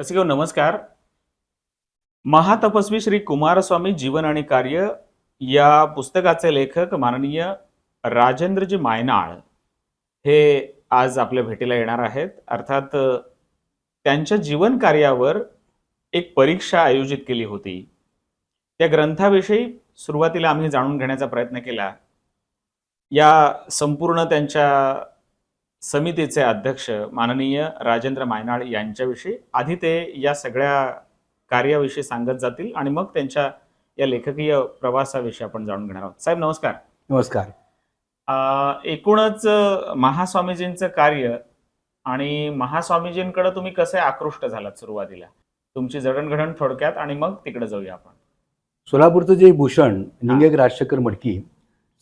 रसिक नमस्कार. महातपस्वी श्री कुमारस्वामी जीवन आणि कार्य या पुस्तकाचे लेखक माननीय राजेंद्रजी मायनाळ हे आज आपल्या भेटीला येणार आहेत. अर्थात त्यांच्या जीवन कार्यावर एक परीक्षा आयोजित केली होती. त्या ग्रंथाविषयी सुरुवातीला आम्ही जाणून घेण्याचा प्रयत्न केला. या संपूर्ण त्यांच्या समितीचे अध्यक्ष माननीय राजेंद्र मायनाळ यांच्याविषयी आधी ते या सगळ्या कार्याविषयी सांगत जातील आणि मग त्यांच्या या लेखकीय प्रवासाविषयी आपण जाणून घेणार आहोत. साहेब नमस्कार. नमस्कार. एकूणच महास्वामीजींचं कार्य आणि महास्वामीजींकडे तुम्ही कसे आकृष्ट झालात सुरुवातीला, तुमची जडणघडण थोडक्यात आणि मग तिकडे जाऊया आपण. सोलापूरचं जे भूषण निंगेक राजशेखर मडकी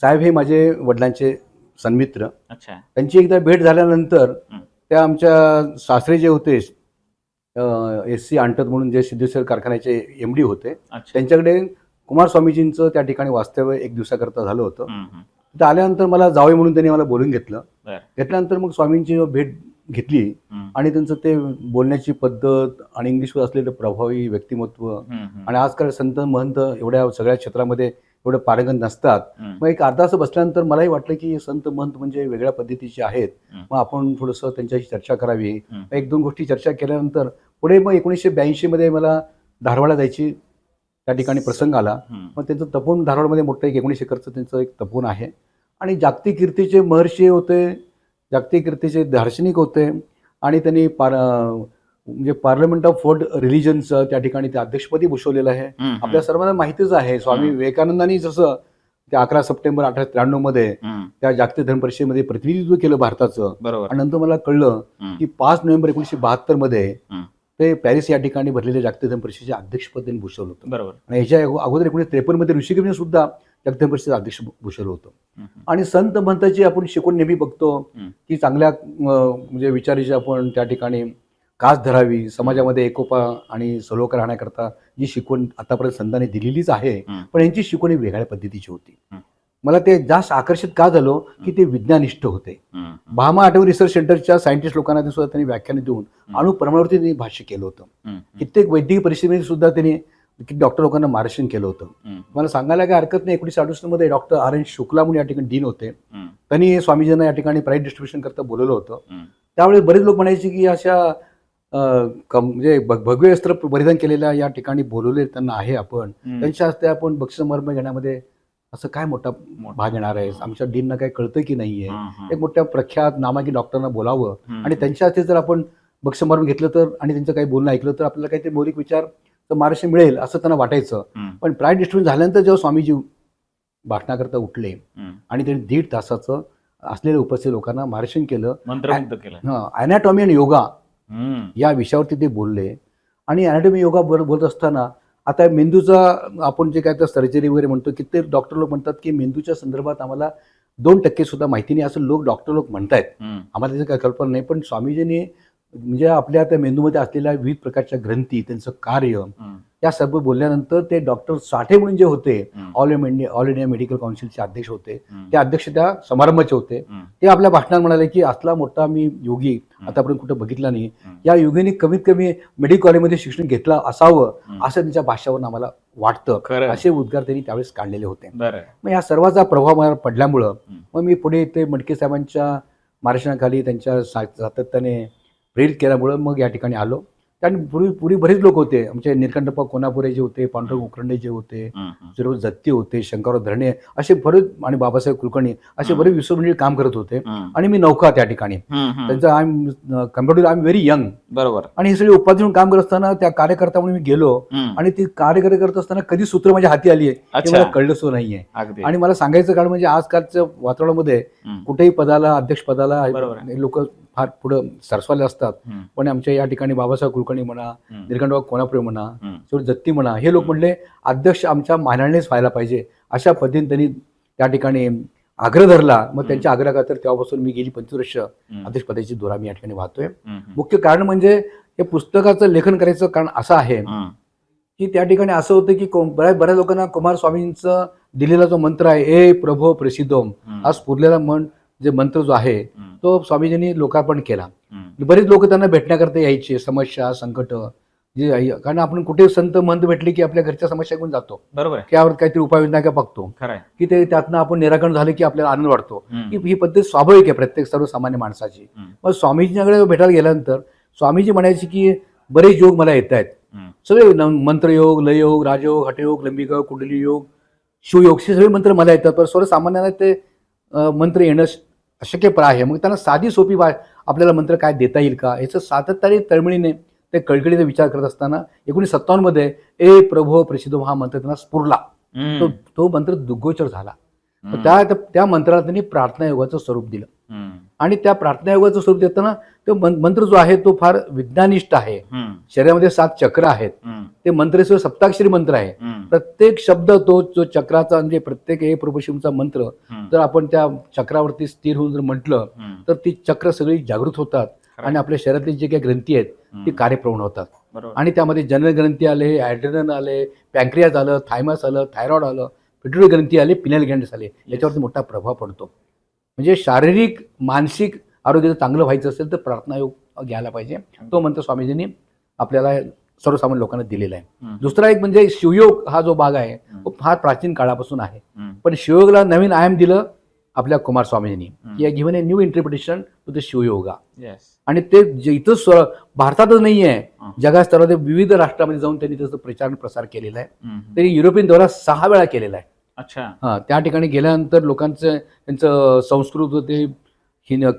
साहेब हे माझे वडिलांचे सन्मित्र. अच्छा. त्यांची एकदा भेट झाल्यानंतर त्या आमच्या सासरे जे होते SC अंटत म्हणून जे सिद्धेश्वर कारखान्याचे MD होते, त्यांच्याकडे कुमारस्वामीजींचं त्या ठिकाणी वास्तव्य एक दिवसाकरता झालं होतं. तिथं आल्यानंतर मला जावे म्हणून त्यांनी मला बोलून घेतलं. घेतल्यानंतर मग स्वामींची भेट घेतली आणि त्यांचं ते बोलण्याची पद्धत आणि इंग्लिशवर असलेलं प्रभावी व्यक्तिमत्व आणि आजकाल संत महंत एवढ्या सगळ्या क्षेत्रामध्ये एवढं पारंगत नसतात. मग एक अर्धा तास बसल्यानंतर मलाही वाटलं की संत महंत म्हणजे वेगळ्या पद्धतीचे आहेत, मग आपण थोडंसं त्यांच्याशी चर्चा करावी. एक दोन गोष्टी चर्चा केल्यानंतर पुढे मग 1982 मध्ये मला धारवाडला जायची त्या ठिकाणी प्रसंग आला. मग त्यांचं तपोवन धारवाडमध्ये मोठं एक 19 एकरचं त्यांचं एक तपोवन आहे आणि जागतिक कीर्तीचे महर्षी होते, जागतिक कीर्तीचे दार्शनिक होते आणि त्यांनी म्हणजे पार्लमेंट ऑफ वर्ल्ड रिलिजनचं त्या ठिकाणी ते अध्यक्षपदी भूषवलेलं आहे. आपल्या सर्वांना माहितीच आहे स्वामी विवेकानंदांनी जसं त्या 11 सप्टेंबर 1893 मध्ये त्या जागतिक धर्म परिषदेमध्ये प्रतिनिधित्व केलं भारताचं. आणि नंतर मला कळलं की 5 नोव्हेंबर 1972 मध्ये ते पॅरिस या ठिकाणी भरलेल्या जागतिक धर्म परिषदेचे अध्यक्षपद त्यांनी भूषवलं होतं. बरोबर. आणि याच्या अगोदर 1953 मध्ये ऋषिकेशने सुद्धा जागतिक धर्म परिषदेचं अध्यक्ष भूषवलं होतं. आणि संत महंताची आपण शिकवण नेहमी बघतो की चांगल्या म्हणजे विचाराची आपण त्या ठिकाणी कास धरावी, समाजामध्ये एकोपा आणि सलोखा राहण्याकरता जी शिकवण आतापर्यंत संतांनी दिलेलीच आहे, पण यांची शिकवण वेगळ्या पद्धतीची होती. मला ते जास्त आकर्षित का झालो की ते विज्ञानिष्ठ होते. भामा आटोमी रिसर्च सेंटरच्या सायंटिस्ट लोकांना सुद्धा त्यांनी व्याख्याने देऊन अणुप्रमाणावरती त्यांनी भाष्य केलं होतं. कित्येक वैद्यकीय परिषदेमध्ये सुद्धा त्यांनी डॉक्टर लोकांना मार्गदर्शन केलं होतं. मला सांगायला काय हरकत नाही, 1968 मध्ये डॉक्टर RN शुक्ला म्हणून या ठिकाणी डीन होते. त्यांनी स्वामीजींना या ठिकाणी प्राईज डिस्ट्रीब्युशन करता बोलवलं होतं. त्यावेळेस बरेच लोक म्हणायचे की अशा म्हणजे भगवे वस्त्र परिधान केलेल्या या ठिकाणी बोलवले त्यांना आहे आपण, त्यांच्या हस्ते आपण बक्षीसमारंभ घेण्यामध्ये असं काय मोठा भाग घेणार आहे, आमच्या डीनना काय कळतं की नाहीये, एक मोठ्या प्रख्यात नामांकित डॉक्टरांना बोलावं आणि त्यांच्या हस्ते जर आपण बक्षीसमारंभ घेतलं तर आणि त्यांचं काही बोलणं ऐकलं तर आपल्याला काहीतरी मौलिक विचार मार्गदर्शन मिळेल असं त्यांना वाटायचं. पण प्राईज डिस्ट्रीब्युशन झाल्यानंतर जेव्हा स्वामीजी भाषणाकरता उठले आणि त्यांनी 1.5 तासाचं असलेल्या उपस्थित लोकांना मार्गदर्शन केलं, मंत्रमुग्ध केलं. अनॅटॉमी आणि योगा या विषयावरती ते बोलले. आणि अनॅटॉमी योगा बोलत असताना आता मेंदूचा आपण जे काय तर सर्जरी वगैरे म्हणतो, कित्येक डॉक्टर लोक म्हणतात की मेंदूच्या संदर्भात आम्हाला 2% सुद्धा माहिती नाही असं डॉक्टर लोक म्हणतायत. आम्हाला त्याची काही कल्पना नाही, पण स्वामीजींनी म्हणजे आपल्या त्या मेंदूमध्ये असलेल्या विविध प्रकारच्या ग्रंथी, त्यांचं कार्य या सर्व बोलल्यानंतर ते डॉक्टर साठे म्हणून जे होते ऑल इंडिया मेडिकल काउन्सिलचे अध्यक्ष होते, ते अध्यक्ष त्या समारंभाचे होते. ते आपल्या भाषणात म्हणाले की असला मोठा मी योगी आतापर्यंत कुठं बघितला नाही, या योगीने कमीत कमी मेडिकल कॉलेजमध्ये शिक्षण घेतलं असावं असं त्यांच्या भाषावरून आम्हाला वाटतं. असे उद्गार त्यांनी त्यावेळेस काढलेले होते. मग या सर्वाचा प्रभाव मला पडल्यामुळं मग मी पुढे ते मडके साहेबांच्या मार्गदर्शनाखाली त्यांच्या सातत्याने प्रेरित केल्यामुळं मग या ठिकाणी आलो. कारण पूर्वी बरेच लोक होते, आमचे निलकंठप्पा कोनापुरे जे होते, पांडुरंग उकरंडे जे होते, सर्व जत्ती होते, शंकरराव धरणे असे बरेच आणि बाबासाहेब कुलकर्णी असे बरेच विश्वमंडळी काम करत होते. आणि मी नौका त्या ठिकाणी त्यांचं compared I am very young. बरोबर. आणि हे सगळे उपाधी म्हणून काम करत असताना त्या कार्यकर्ता म्हणून मी गेलो आणि ती कार्य करत असताना कधी सूत्र माझ्या हाती आली आहे मला कळलं सुद्धा नाहीये. आणि मला सांगायचं कारण म्हणजे आजकालच्या वातावरणामध्ये कुठेही पदाला, अध्यक्ष पदाला लोक फार पुढं सरसवाले असतात, पण आमच्या या ठिकाणी बाबासाहेब कुलकर्णी म्हणा, निलकंठराव कोनापुरे म्हणा, जत्ती म्हणा, हे लोक म्हणले अध्यक्ष आमच्या मानानेच व्हायला पाहिजे अशा पद्धतीने त्यांनी त्या ठिकाणी आग्रह धरला. मग त्यांच्या आग्रहाखातर तेव्हापासून मी गेली 25 वर्ष अध्यक्षपदाची दोरा मी या ठिकाणी वाहतोय. मुख्य कारण म्हणजे हे पुस्तकाचं लेखन करायचं कारण असं आहे की त्या ठिकाणी असं होतं की बऱ्याच लोकांना कुमारस्वामींचं दिलेला जो मंत्र आहे, ए प्रभो प्रसिद्धोम, हा स्फुरलेला जे मंत्र जो आहे तो स्वामीजींनी लोकार्पण केला. बरेच लोक त्यांना भेटण्याकरता यायचे, समस्या, संकट कारण आपण कुठे संत महंत भेटले की आपल्या घरच्या समस्या घेऊन जातो, बरोबर आहे. त्यावर काहीतरी उपाययोजना काय बघतो खरं आहे. की ते त्यातनं आपण निराकरण झालं की आपल्याला आनंद वाटतो. हम्म. ही पद्धत स्वाभाविक आहे प्रत्येक सर्वसामान्य माणसाची. हम्म. मग स्वामीजींकडे भेटायला गेल्यानंतर स्वामीजी म्हणायचे की बरेच योग मला येत आहेत, हम्म. सगळे मंत्रयोग, लययोग, राजयोग, हठयोग, लंबिक, कुंडली योग, शिवयोग, हे सगळे मंत्र मला येतात. पण सर्वसामान्यांना ते मंत्र येणं अशक्यपर आहे. मग त्यांना साधी सोपी आपल्याला मंत्र काय देता येईल का, याचं सातत्याने तळमळीने ते कळकळीने विचार करत असताना 1957 मध्ये ए प्रभो प्रसिद्धो हा मंत्र त्यांना स्फुरला. हम्म. तो मंत्र दुग्गोचर झाला. हम्म. त्या मंत्राला त्यांनी प्रार्थना योगाचं स्वरूप दिलं. हम्म. आणि त्या प्रार्थना योगाचं स्वरूप देताना तो मंत्र जो आहे तो फार विज्ञानिष्ठ आहे. हम्म. शरीरामध्ये 7 चक्र आहेत. हम्म. ते मंत्र सप्ताक्षरी मंत्र आहे. हम्म. प्रत्येक शब्द तो जो चक्राचा म्हणजे प्रत्येक ए प्रभू शिवचा मंत्र हम्म. जर आपण त्या चक्रावरती स्थिर होऊन जर म्हटलं हम्म. तर ती चक्र सगळी जागृत होतात आणि आपल्या शरीरातले जे काही ग्रंथी आहेत ती कार्यप्रवण होतात. बरोबर. आणि त्यामध्ये जननग्रंथी आले, ॲड्रेनल आले, पॅन्क्रियाज आलं, थायमस आलं, थायरॉइड आलं, पिट्युटरी ग्रंथी आले, पिनल ग्लँड्स आले. याच्यावरती मोठा प्रभाव पडतो. म्हणजे शारीरिक मानसिक आरोग्य चांगलं व्हायचं असेल तर प्रार्थना योग घ्यायला पाहिजे. तो मंत्र स्वामीजींनी आपल्याला सर्वसामान्य लोकांना दिलेला आहे. हम्म. दुसरा एक म्हणजे शिवयोग हा जो भाग आहे तो फार प्राचीन काळापासून आहे. हम्म. पण शिवयोगला नवीन आयाम दिलं आपल्या कुमार स्वामीजींनी hmm. He given a new interpretation to the Shivayoga. Yes. आणि ते इथं भारतातच नाही आहे, हा. जगास्तरामध्ये विविध राष्ट्रामध्ये जाऊन त्यांनी त्याचा प्रचार आणि प्रसार केलेला आहे. हम्म. त्यांनी युरोपियन दौरा 6 वेळा केलेला आहे. अच्छा. त्या ठिकाणी गेल्यानंतर लोकांचं त्यांचं संस्कृत होते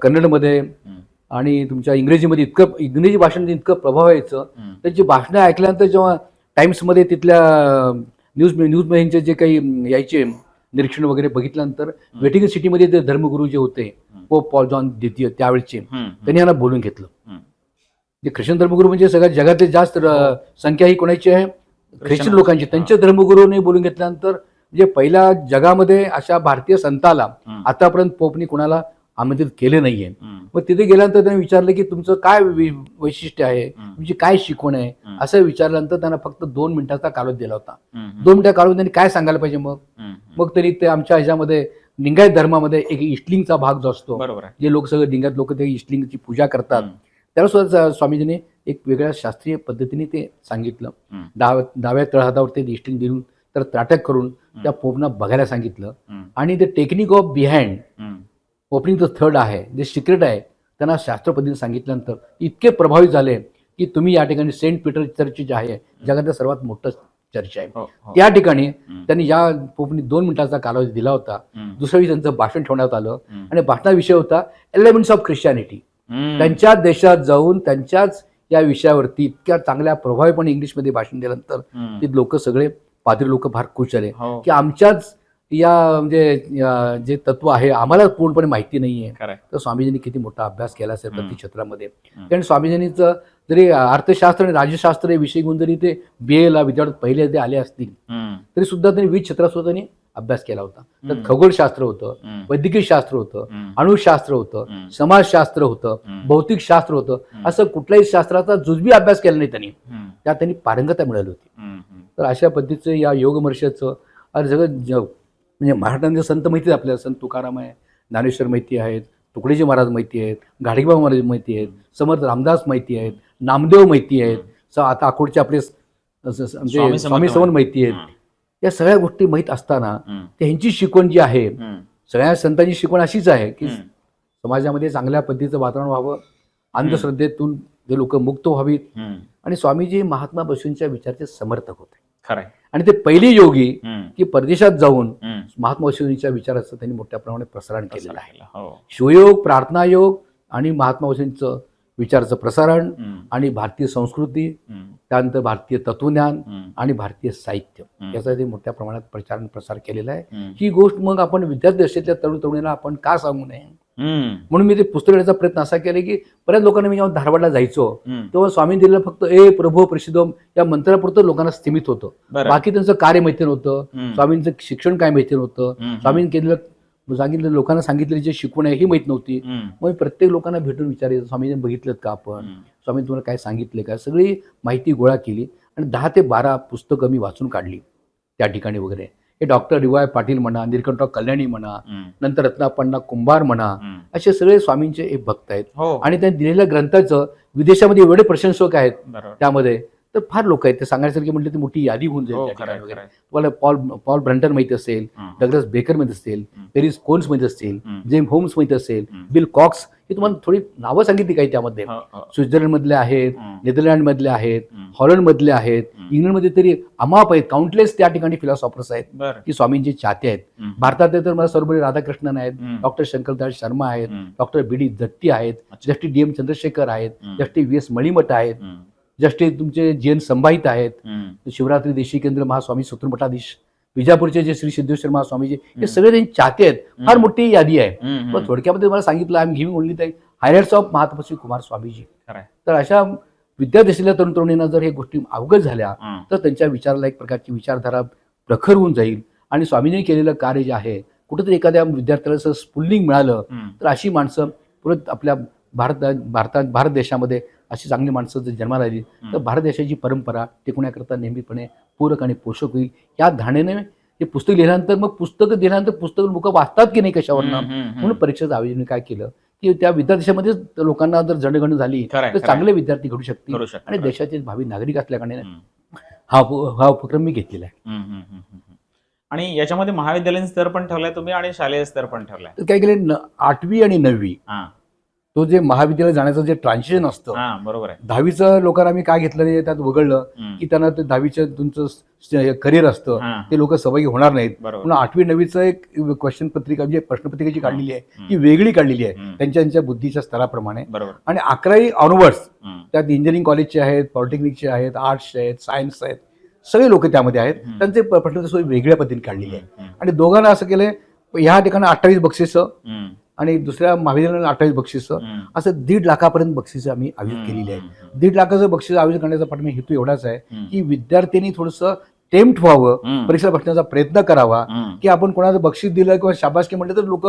कन्नडमध्ये हम्म. आणि तुमच्या इंग्रजी भाषण इतकं प्रभाव यायचं. हम्म. त्यांची भाषणं ऐकल्यानंतर जेव्हा टाइम्समध्ये तिथल्या न्यूजमध्ये जे काही यायचे निरीक्षण वगैरे बघितल्यानंतर वेटिंग सिटीमध्ये ते धर्मगुरू जे होते पोप पॉल जॉन द्वितीय त्यावेळचे हम्म. त्यांनी यांना बोलून घेतलं. हम्म. जे ख्रिश्चन धर्मगुरू म्हणजे सगळ्यात जगातले जास्त संख्या ही कोणाची आहे, ख्रिश्चन लोकांची. त्यांच्या धर्मगुरूने बोलून घेतल्यानंतर म्हणजे पहिल्या जगामध्ये अशा भारतीय संताला हम्म. आतापर्यंत पोपनी कुणाला आमंत्रित केले नाहीये. हम्म. मग तिथे गेल्यानंतर त्यांनी विचारलं की तुमचं काय वैशिष्ट्य आहे, हम्म. तुमची काय शिकवण आहे, हम्म. असं विचारल्यानंतर त्यांना फक्त 2 मिनिटाचा कालावधी दिला होता. हम्म. 2 मिनिटा कालावधी त्यांनी काय सांगायला पाहिजे मग हम्म. मग तरी ते आमच्या ह्याच्यामध्ये लिंगायत धर्मामध्ये एक इष्टलिंगचा भाग जो असतो, बरोबर आहे. जे लोक सगळे लिंगायत लोक ते इष्टलिंगची पूजा करतात, हम्म. त्याला सुद्धा स्वामीजीने एक वेगळ्या शास्त्रीय पद्धतीने ते सांगितलं. हम्म. डाव्या तळहातावरती ते इष्टलिंग देऊन तर त्राटक करून त्या पोपना बघायला सांगितलं. हम्म. आणि ते टेक्निक ऑफ बिहाइंड हम्म. ओपनिंग द थर्ड आहे, जे सिक्रेट आहे, त्यांना शास्त्र पद्धतीने सांगितल्यानंतर इतके प्रभावित झाले की तुम्ही या ठिकाणी सेंट पीटर चर्च जे आहे जगातलं सर्वात मोठं चर्च आहे, हो, हो. त्या ठिकाणी हम्म. त्यांनी या पोपनी 2 मिनिटाचा कालावधी दिला होता. हम्म. दुसऱ्या दिवशी त्यांचं भाषण ठेवण्यात आलं हम्म. आणि भाषणा विषय होता एलिमेंट्स ऑफ ख्रिश्चॅनिटी. हम्म. त्यांच्या देशात जाऊन त्यांच्याच या विषयावरती इतक्या चांगल्या प्रभावीपणे इंग्लिशमध्ये भाषण दिल्यानंतर हम्म. ते लोक सगळे पादरी लोक फार खुश झाले हो. की आमच्याच या म्हणजे जे तत्व आहे आम्हाला पूर्णपणे माहिती नाहीये. खरं आहे. तर स्वामीजींनी किती मोठा अभ्यास केला असेल हम्म. प्रत्येक क्षेत्रामध्ये. हम्म. कारण स्वामीजींचं जरी अर्थशास्त्र आणि राज्यशास्त्र हे विषय घेऊन जरी ते BA ला विद्यार्थी पहिले ते आले असतील हम्म. तरी सुद्धा त्यांनी विविध क्षेत्रात सुद्धा त्यांनी अभ्यास केला होता. त्यात हम्म. खगोलशास्त्र होतं, हम्म. वैद्यकीय शास्त्र होतं, हम्म. अणुशास्त्र होतं, हम्म. समाजशास्त्र होतं, हम्म. भौतिक शास्त्र होतं. हम्म. असं कुठल्याही शास्त्राचा जुजबी अभ्यास केला नाही त्यांनी. हम्म. त्यात त्यांनी पारंगतता मिळाली होती. हम्म. हम्म. तर अशा पद्धतीचं या योगमर्षाचं आणि सगळं म्हणजे महाराष्ट्रामध्ये संत माहिती आहे आपल्याला. संत तुकाराम आहे, ज्ञानेश्वर माहिती आहेत, तुकडोजी महाराज माहिती आहेत, गाडगेबाबा महाराज माहिती आहेत, समर्थ रामदास माहिती आहेत, नामदेव माहिती आहेत, आता अकोटचे आपले म्हणजे स्वामी समर्थ माहिती आहेत. या सगळ्या गोष्टी माहीत असताना हम्म. त्यांची शिकवण जी आहे, हम्म. सगळ्या संतांची शिकवण अशीच आहे की हम्म. समाजामध्ये चांगल्या पद्धतीचं वातावरण व्हावं, अंधश्रद्धेतून जे लोक मुक्त व्हावीत. हम्म. आणि स्वामीजी महात्मा बसूंच्या विचाराचे समर्थक होते. खरं आहे. आणि ते पहिली योगी हम्म. की परदेशात जाऊन हम्म. महात्मा बसूंच्या विचाराचं त्यांनी मोठ्या प्रमाणात प्रसारण केलेलं आहे. हो. शिवयोग, प्रार्थना योग आणि महात्मा बसूंचं विचाराचं प्रसारण हम्म. आणि भारतीय संस्कृती, हम्म. त्यानंतर भारतीय तत्वज्ञान हम्म. आणि भारतीय साहित्य हम्म. याचा ते मोठ्या प्रमाणात प्रचार आणि प्रसार केलेला आहे. हम्म. ही गोष्ट मग आपण विद्यार्थी दशेतल्या तरुण तरुणीला आपण का सांगू नये हम्म. म्हणून मी ते पुस्तक लिहायचा प्रयत्न असा केला की बऱ्याच लोकांना मी जेव्हा धारवाडला जायचो हम्म. तेव्हा स्वामी दिलेलं फक्त ए प्रभो प्रसिद्धम या मंत्रापुरतं लोकांना सीमित होतं. बरं. बाकी त्यांचं कार्य माहिती नव्हतं, हम्म. स्वामींचं शिक्षण काय माहिती नव्हतं, हम्म. स्वामींनी केलेलं सांगितलं लोकांना सांगितलेली जे शिकवण आहे ही माहित नव्हती. हम्म. मग प्रत्येक लोकांना भेटून विचारायचं स्वामींनी बघितलं का आपण, हम्म. स्वामी तुम्हाला काय सांगितले का, सगळी माहिती गोळा केली आणि 10 ते 12 पुस्तकं मी वाचून काढली त्या ठिकाणी वगैरे. हे डॉक्टर DY पाटील म्हणा, निलकंठराव कल्याणी म्हणा, हम्म. नंतर रत्नापण्णा कुंभार म्हणा, हम्म. असे सगळे स्वामींचे एक भक्त आहेत. हो. आणि त्यांनी दिलेल्या ग्रंथाचं विदेशामध्ये एवढे प्रशंसक आहेत बरोबर. त्यामध्ये तर फार लोक आहेत. ते सांगण्यासारखी म्हटलं ती मोठी यादी होऊन जाईल हो, त्या खरंय, ठिकाणी वगैरे. खरंय. तुम्हाला पॉल ब्रंटन माहिती असेल, डग्लस बेकर माहिती असेल, पेरिस कोन्स माहिती असेल, जेम होम्स माहिती असेल, बिल कॉक्स, ही तुम्हाला थोडी नावं सांगितली काही त्यामध्ये. हो, हो. स्वित्झर्लंडमधले आहेत, नेदरलँडमधले आहेत, हं. हॉलंडमधले आहेत, इंग्लंडमध्ये तरी अमाप आहेत, काउंटलेस त्या ठिकाणी फिलॉसॉफर्स आहेत बरं. की स्वामींचे चाहते आहेत. हं. भारतातले तर मला सर्वपरी राधाकृष्णन आहेत, हं. डॉक्टर शंकरदास शर्मा आहेत, हं. डॉक्टर बी डी दत्ती आहेत, अच्छा. जस्टिस डी एम चंद्रशेखर आहेत, हं. जस्टिस व्ही एस मळीमठ आहेत, हं. जस्टिस तुमचे जी एन संभाहित आहेत, हं. शिवरात्री देशिकेंद्र महास्वामी सूत्रमठाधीश, विजापूरचे जे श्री सिद्धेश्वर महास्वामीजी, हं. हे सगळे त्यांचे चाहते आहेत. फार मोठी यादी आहे. हं. पण थोडक्यामध्ये मला सांगितलं, I am giving only the highlights of Mahatapasvi Kumar Swamiji. खरंय. तर अशा विद्यार्थीला तरुण तरुणींना जर हे गोष्टी अवगत झाल्या हं. तर त्यांच्या विचाराला एक प्रकारची विचारधारा प्रखर होऊन जाईल आणि स्वामींनी केलेलं कार्य जे आहे कुठेतरी एखाद्या विद्यार्थ्याला जर स्फुल्लिंग मिळालं हं. तर अशी माणसं परत आपल्या भारत देशामध्ये अशी चांगली माणसं जर जन्माला आली तर भारत देशाची परंपरा टिकवण्याकरता नेहमीपणे पूरक आणि पोषक होईल. या धारणेने हे पुस्तक लिहिल्यानंतर मग पुस्तकं दिल्यानंतर पुस्तक लोक वाचतात की नाही कशावरनं, म्हणून परीक्षेचं आयोजन काय केलं की त्या विद्यार्थ्यामध्ये लोकांना जर जनगणना झाली खरंय, तर खरंय. चांगले विद्यार्थी घडू शकतील करू शकतो. आणि देशाचे भावी नागरिक असल्याकारणे हं. हा उपक्रम मी घेतलेला आहे. हं, हं, हं, हं, हं. आणि याच्यामध्ये महाविद्यालयीन स्तर पण ठेवलाय तुम्ही आणि शालेय स्तर पण ठेवलाय. तर काय केले 8वी आणि 9वी हां. तो जे महाविद्यालय जाण्याचं जे ट्रान्झिशन असतं, हां, बरोबर आहे. 10वीचं लोकांना आम्ही काय घेतलं नाही त्यात वगळलं हं. की त्यांना ते 10वीचं तुमचं करिअर असतं हां. ते लोक सहभागी होणार नाहीत. बरोबर. म्हणून 8वी 9वीचं एक क्वेश्चन पत्रिका म्हणजे प्रश्नपत्रिका जी काढलेली आहे हं. ती वेगळी काढलेली आहे हं. त्यांच्या बुद्धीच्या स्तराप्रमाणे. बरोबर. आणि 11वी ऑनवर्ड्स हं. त्यात इंजिनिअरिंग कॉलेजचे आहेत, पॉलिटेक्निकचे आहेत, आर्ट्सचे आहेत, सायन्स आहेत, सगळे लोक त्यामध्ये आहेत. हं. त्यांचे प्रश्नोत्तर वेगळ्या पद्धतीने काढलेली आहे. हं. आणि दोघांना असं केलंय ह्या ठिकाणी 28 बक्षिसं हं. आणि दुसऱ्या महाविद्यालयाला 28 बक्षिसं, हं. असं 1.5 लाखापर्यंत बक्षिसं आम्ही आयोजित केलेली आहेत. 1.5 लाखाचं बक्षीस आयोजित करण्याचा पाठिंबा हेतू एवढाच आहे हं. की विद्यार्थ्यांनी थोडंसं टेम्प्ट व्हावं, हं. परीक्षेला बसण्याचा प्रयत्न करावा. हं. की आपण कोणाचं बक्षीस दिलं किंवा शाबासकी म्हटलं तर लोक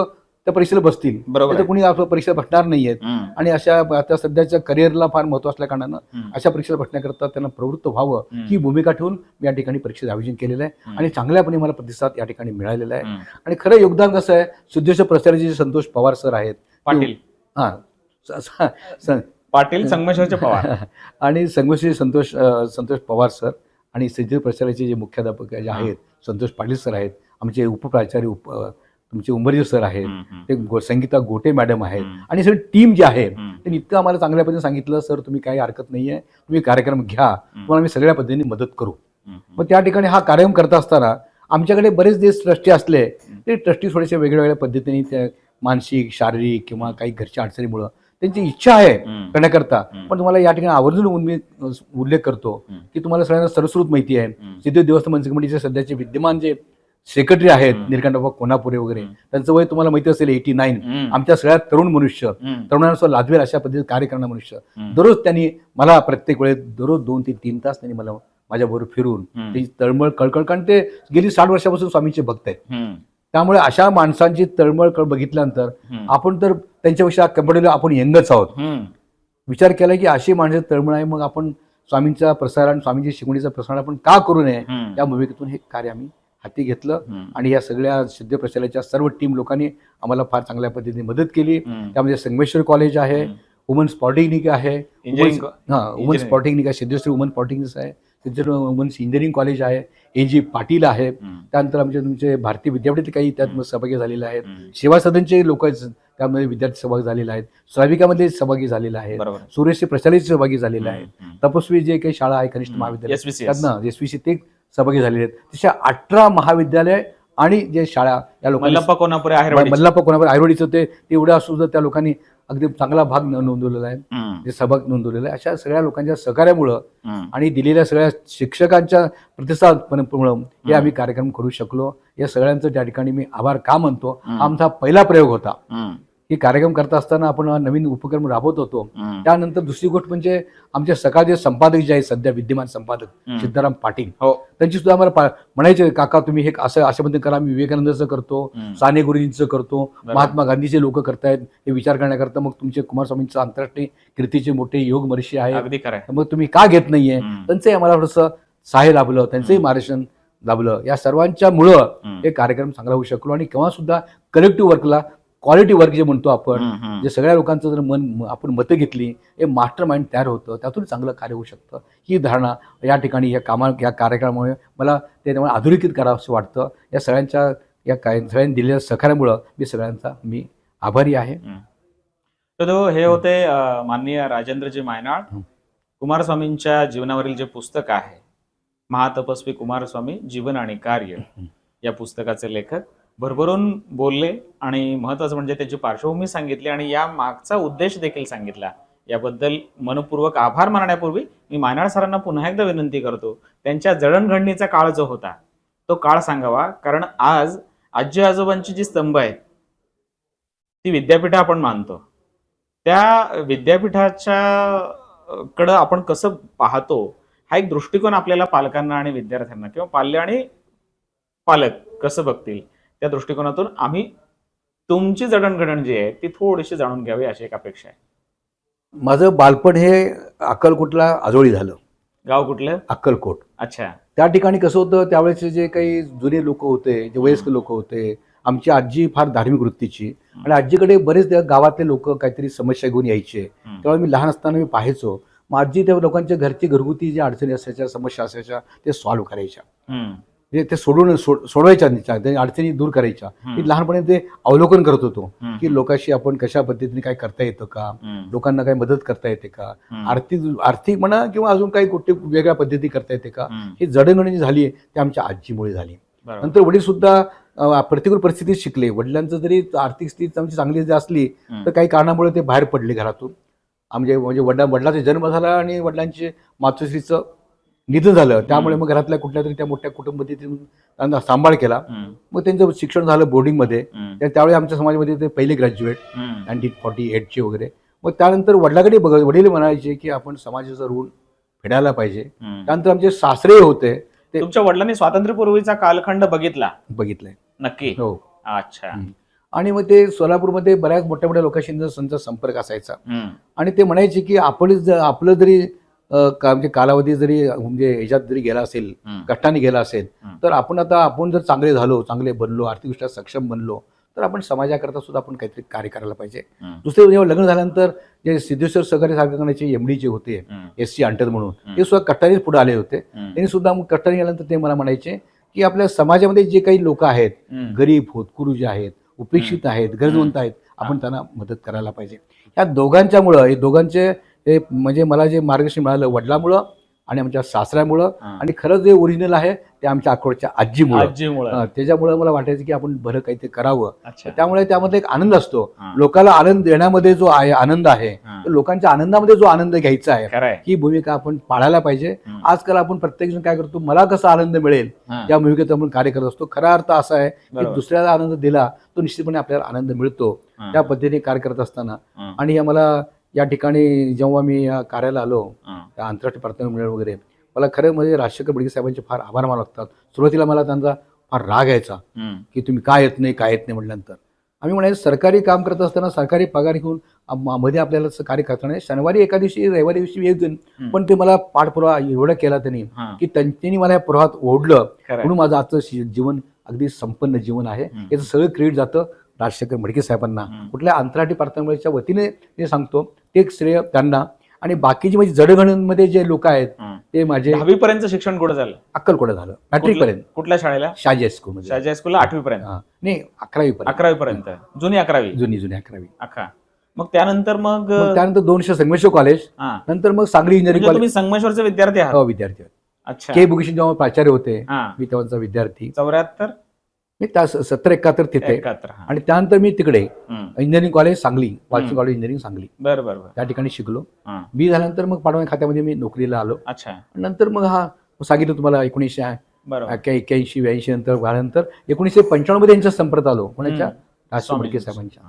त्या परीक्षेला बसतील, बरोबर तर आहे. कोणी आपल्या परीक्षा बसणार नाहीयेत. हं. आणि अशा आता सध्याच्या करिअरला फार महत्व असल्या कारणानं हं. अशा परीक्षेला बसण्याकरता त्यांना प्रवृत्त व्हावं हं. ही भूमिका ठेवून मी या ठिकाणी परीक्षेचं आयोजन केलेलं आहे. हं. आणि चांगल्यापणे मला प्रतिसाद या ठिकाणी मिळालेला आहे. हं. आणि खरं योगदान कसं आहे, सिद्धेश्वर प्रचाराचे जे संतोष पवार सर आहेत, पाटील हा पाटील संगमेश्वरचे पवार आणि संघर्षी संतोष पवार सर आणि सिद्धेश्वर प्रचाराचे जे मुख्याध्यापक जे आहेत संतोष पाटील सर आहेत, आमचे उपप्राचार्य तुमचे उंबरजी सर आहेत, हं. हं. ते संगीता गोटे मॅडम आहेत, हं. आणि सगळी टीम जी आहे हं. त्यांनी इतकं आम्हाला चांगल्या पद्धतीने सांगितलं, सर तुम्ही काही हरकत नाहीये, तुम्ही कार्यक्रम घ्या, तुम्हाला आम्ही सगळ्या पद्धतीने मदत करू. हं. मग त्या ठिकाणी हा कार्यक्रम करत असताना आमच्याकडे बरेच देश ट्रस्टी असले ते ट्रस्टी थोडेसे वेगळ्या पद्धतीने त्या मानसिक शारीरिक किंवा काही घरच्या अडचणीमुळं त्यांची इच्छा आहे हं. करण्याकरता, हं. पण तुम्हाला या ठिकाणी आवर्जून मी उल्लेख करतो हं. की तुम्हाला सगळ्यांना सरस्वत माहिती आहे, हं. सिद्धेश्वर देवस्थान मंदिर कमिटीचे सध्याचे विद्यमान जे सेक्रेटरी आहेत हं. निलकंठबाबा कोल्हापुरे वगैरे, हं. त्यांचं वय तुम्हाला माहिती असेल 89. हं. आमच्या सगळ्यात तरुण मनुष्य, हं. तरुणांसह लादवेल अशा पद्धतीने कार्य करणारा मनुष्य, हं. दररोज त्यांनी मला प्रत्येक वेळेस दररोज 2 ते 3 तास त्यांनी मला माझ्याबरोबर फिरून हं. ती तळमळ कळकळ, कारण ते गेली 60 वर्षापासून स्वामींचे भक्त आहेत, हं. त्यामुळे अशा माणसांची तळमळ बघितल्यानंतर हं. आपण तर त्यांच्यापेक्षा कम्फर्टेबल आपण यंगच आहोत. हं. विचार केला की अशी माणसं तळमळ आहे, मग आपण स्वामींचा प्रसार आणि स्वामींची शिकवणीचा प्रसार आपण का करू नये, हं. या भूमिकेतून हे कार्य आम्ही हाती घेतलं. हं. आणि या सगळ्या सिद्ध प्रचाराच्या सर्व टीम लोकांनी आम्हाला फार चांगल्या पद्धतीने मदत केली. हं. त्यामध्ये संगमेश्वर कॉलेज आहे, हं. वुमन्स पॉलिटेक्निक आहे, वुमन्स इंजिनिअरिंग. पॉलिटेक्निक आहे, सिद्धेश्वर वुमन पॉलिटेक्निक आहे, सिद्धेश्वर वुमन्स इंजिनिअरिंग कॉलेज आहे, AG पाटील आहे, हं. त्यानंतर आमचे तुमचे भारतीय विद्यापीठ काही त्यात हं. सहभागी झालेले आहेत, हं. सेवा सदनचे लोक त्यामध्ये विद्यार्थी सहभागी झालेले आहेत, श्राविकामध्ये सहभागी झालेले आहेत, बरोबर. सुरेशचे प्रचाराचे सहभागी झालेले आहेत, हं. तपस्वी जे काही शाळा आहे कनिष्ठ महाविद्यालय SVCS. त्यातनं SVC ते सहभागी झालेले आहेत. तशा 18 महाविद्यालय आणि जे शाळा या लोकांनी मल्लप्पा कोल्हापुरे आहेरवाडी. मल्लाप्पा कोणावर आयुर्वेदीचं ते एवढं असं सुद्धा त्या लोकांनी अगदी चांगला भाग नोंदवलेला आहे, हं. जे सहभाग नोंदवलेला आहे. अशा सगळ्या लोकांच्या सहकार्यामुळं हं. आणि दिलेल्या सगळ्या शिक्षकांच्या प्रतिसादमुळं हे आम्ही कार्यक्रम करू शकलो. या सगळ्यांचं त्या ठिकाणी मी आभार का मानतो. हा आमचा पहिला प्रयोग होता. हं. हे कार्यक्रम करत असताना आपण हा नवीन उपक्रम राबवत होतो. हं. त्यानंतर दुसरी गोष्ट म्हणजे आमचे सकाळचे संपादक जे आहेत सध्या विद्यमान संपादक हं. सिद्धाराम पाटील, हो. त्यांची सुद्धा आम्हाला म्हणायचे काका तुम्ही हे असं अशा पद्धतीने करा, मी विवेकानंदाचं करतो, हं. साने गुरुजींचं करतो, बरोबर. महात्मा गांधीचे लोक करतायत हे विचार करण्याकरता, मग तुमचे कुमारस्वामींचं आंतरराष्ट्रीय कीर्तीचे मोठे योग महर्षी आहे, अगदी खरं आहे. मग तुम्ही का घेत नाहीये. हं. त्यांचंही आम्हाला थोडंसं सहाय्य लाभलं, त्यांचंही मार्गदर्शन लाभलं. या सर्वांच्या मुळं हं. हे कार्यक्रम चांगला होऊ शकलो. आणि केव्हा सुद्धा कलेक्टिव्ह वर्कला क्वालिटी वर्क जे म्हणतो आपण, हम्म, हम्म. जे सगळ्या लोकांचं जर आपण मतं घेतली, हे मास्टर माइंड तयार होतं, त्यातून चांगलं कार्य होऊ शकतं. ही धारणा या ठिकाणी या कार्यक्रमामुळे मला ते त्यामुळे अधोरेखित करावं असं वाटतं. या सगळ्यांच्या सगळ्यांनी दिलेल्या सहकार्यामुळं मी आभारी आहे. तर हे होते माननीय राजेंद्रजी मायनाळ. कुमारस्वामींच्या जीवनावरील जे पुस्तक आहे, महातपस्वी कुमारस्वामी जीवन आणि कार्य, या पुस्तकाचे लेखक भरभरून बोलले आणि महत्वाचं म्हणजे त्याची पार्श्वभूमी सांगितली आणि या मागचा उद्देश देखील सांगितला. याबद्दल मनपूर्वक आभार मानण्यापूर्वी मी मायनाळ सरांना पुन्हा एकदा विनंती करतो, त्यांच्या जडणघडणीचा काळ जो होता तो काळ सांगावा. कारण आज आजी आजोबांची जी स्तंभ आहेत ती विद्यापीठ आपण मानतो, त्या विद्यापीठाच्या कडे आपण कसं पाहतो हा एक दृष्टिकोन आपल्याला पालकांना आणि विद्यार्थ्यांना किंवा पाल्य आणि पालक कसं बघतील त्या दृष्टिकोनातून आम्ही तुमची जडणघडण जी आहे ती थोडीशी जाणून घ्यावी अशी एक अपेक्षा आहे. माझं बालपण हे अक्कलकोटला आजोळी झालं. गाव कुठलं? अक्कलकोट. अच्छा. त्या ठिकाणी कसं होतं, त्यावेळेचे जे काही जुने लोक होते, जे वयस्कर लोक होते, आमची आजी फार धार्मिक वृत्तीची आणि आजीकडे बरेच गावातले लोक काहीतरी समस्या घेऊन यायचे. तेव्हा मी लहान असताना मी पाहायचो, मग आजी त्या लोकांच्या घरची घरगुती ज्या अडचणी असायच्या, समस्या असायच्या ते सॉल्व्ह करायच्या, म्हणजे ते सोडवायच्या, त्या अडचणी दूर करायच्या. मी लहानपणी ते अवलोकन करत होतो की लोकांशी आपण कशा पद्धतीने काय करता येतं का, लोकांना काही मदत करता येते का, आर्थिक म्हणा किंवा अजून काही कुठे वेगळ्या पद्धती करता येते का. ही जडणघडण झाली ते आमच्या आजीमुळे झाली. नंतर वडील सुद्धा प्रतिकूल परिस्थितीत शिकले. वडिलांचं जरी आर्थिक स्थिती आमची चांगली जरी असली तर काही कारणामुळे ते बाहेर पडले घरातून. म्हणजे वडिलांचा जन्म झाला आणि वडिलांचे मातोश्रीचं निधन झालं. त्यामुळे मग घरातल्या कुठल्या तरी त्या मोठ्या कुटुंबपद्धतीतून त्यांना सांभाळ केला. मग त्यांचं शिक्षण झालं बोर्डिंगमध्ये. त्यावेळी आमच्या समाजामध्ये ते पहिले ग्रॅज्युएट 1948चे वगैरे. मग त्यानंतर वडिलाकडे वडील म्हणायचे की आपण समाजाचं ऋण फेडायला पाहिजे. त्यानंतर आमचे सासरे होते. तुमच्या वडिलांनी स्वातंत्र्यपूर्वीचा कालखंड बघितलाय? नक्की. हो. अच्छा. आणि मग ते सोलापूरमध्ये बऱ्याच मोठ्या मोठ्या लोकांशी त्यांचा संपर्क असायचा आणि ते म्हणायचे की आपलं जरी म्हणजे कालावधी जरी म्हणजे ह्याच्यात जरी गेला असेल, कष्टाने गेला असेल, तर आपण जर चांगले झालो, चांगले बनलो, आर्थिकदृष्ट्या सक्षम बनलो तर आपण समाजाकरता सुद्धा आपण काहीतरी कार्य करायला पाहिजे. दुसरे जेव्हा लग्न झाल्यानंतर जे सिद्धेश्वर सहकारी साखर कारखान्याचे MD जे होते SC अंटर म्हणून, ते सुद्धा कष्टानेच पुढे आले होते. त्यांनी सुद्धा मग कष्टाने गेल्यानंतर ते मला म्हणायचे की आपल्या समाजामध्ये जे काही लोक आहेत, गरीब होतकरू जे आहेत, उपेक्षित आहेत, गरजवंत आहेत, आपण त्यांना मदत करायला पाहिजे. या दोघांच्यामुळं हे दोघांचे म्हणजे मला जे मार्गदर्शन मिळालं वडिलांमुळं आणि आमच्या सासऱ्यामुळं आणि खरं जे ओरिजिनल आहे ते आमच्या अक्कोटच्या आजीमुळं. त्याच्यामुळे मला वाटायचं की आपण बरं काहीतरी करावं. त्यामुळे त्यामध्ये एक आनंद असतो. लोकांना आनंद देण्यामध्ये जो आनंद आहे, लोकांच्या आनंदामध्ये जो आनंद घ्यायचा आहे, ही भूमिका आपण पाळायला पाहिजे. आजकाल आपण प्रत्येक जण काय करतो, मला कसा आनंद मिळेल त्या भूमिकेत आपण कार्य करत असतो. खरा अर्थ असा आहे की दुसऱ्याला आनंद दिला तो निश्चितपणे आपल्याला आनंद मिळतो. त्या पद्धतीने कार्य करत असताना आणि मला या ठिकाणी जेव्हा मी या कार्याला आलो, त्या आंतरराष्ट्रीय प्रार्थना वगैरे, मला खरं म्हणजे राजशेखर बडगे साहेबांचे फार आभार मानावे लागतात. सुरुवातीला मला त्यांचा फार राग यायचा की तुम्ही काय येत नाही म्हटल्यानंतर आम्ही म्हणायचं सरकारी काम करत असताना सरकारी पगार घेऊन मध्ये आपल्याला कार्य करताना शनिवारी एका दिवशी रविवारी दिवशी येऊन, पण ते मला पाठपुरावा एवढा केला त्यांनी की त्यांनी मला या प्रवाहात ओढलं. म्हणून माझं आजचं जीवन अगदी संपन्न जीवन आहे. याचं सगळं क्रेडिट जातं राजशेखर बडगे साहेबांना. कुठल्या आंतरराष्ट्रीय प्रार्थनाच्या वतीने ते सांगतो, ते श्रेय त्यांना. आणि बाकीचे म्हणजे जडणघडणमध्ये जे लोक आहेत ते माझे 10वी पर्यंत शिक्षण कुठे झालं? अक्कलकोट झालं. मॅट्रिक पर्यंत. कुठल्या शाळेला? शाजी हायस्कूल. शाजी हायस्कूलला 8वी पर्यंत? नाही 11वी पर्यंत. जुनी 11वी? जुनी 11वी. अख्खा. मग त्यानंतर 200 संगमेश्वर कॉलेज, नंतर मग सांगली इंजिनिअरिंग कॉलेज. तुम्ही संगमेश्वरचे विद्यार्थी आहात? हो, विद्यार्थी. अच्छा. के भूषण जेव्हा प्राचार्य होते मी तेव्हाचा विद्यार्थी. 74 मी 70-71 तिथे. आणि त्यानंतर मी तिकडे इंजिनिअरिंग कॉलेज सांगली, वालसी कॉलेज इंजिनिअरिंग सांगली, बरोबर, त्या ठिकाणी शिकलो. बी झाल्यानंतर मग पाडवाई खात्यामध्ये मी नोकरीला आलो. अच्छा. नंतर मग सांगितलं तुम्हाला 1981-82 नंतर झाल्यानंतर 1995 मध्ये यांच्या संपर्क आलो. कोणाच्या? राजशेखर बडगे साहेबांच्या.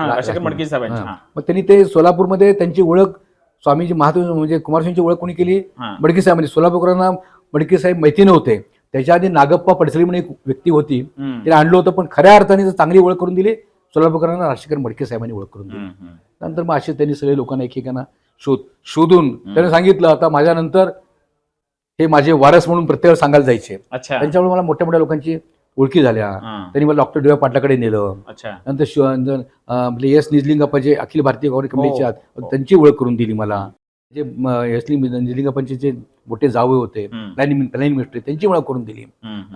राजशेखर बडगे साहेबांच्या. मग त्यांनी ते सोलापूरमध्ये त्यांची ओळख स्वामीजी महात्मा म्हणजे कुमारस्वामींची ओळख कोणी केली? बडगे साहेबांनी. सोलापूरकरांना बडगे साहेब माहिती नव्हते. त्याच्या आधी नागप्पा पडसरी म्हणून एक व्यक्ती होती, तिला आणलं होतं, पण खऱ्या अर्थाने चांगली ओळख करून दिली सोलापूरकरांना राजशेखर बडगे साहेबांनी ओळख करून दिली. नंतर मग असे त्यांनी सगळे लोकांना एकेकांना शोधून त्यांनी सांगितलं आता माझ्यानंतर हे माझे वारस म्हणून प्रत्येक सांगायला जायचे. त्यांच्यामुळे मला मोठ्या मोठ्या लोकांची ओळखी झाल्या. हां. त्यांनी मला डॉक्टर डी.वाय. पाटलाकडे नेलं. अच्छा. नंतर आपले एस निजलिंगप्पा जे अखिल भारतीय काँग्रेस कमिटीचे आहेत, हो. त्यांची ओळख करून दिली मला. जे एस निजलिंगप्पांचे जे मोठे जावई होते, प्लॅनिंग मिनिस्टर, त्यांची ओळख करून दिली.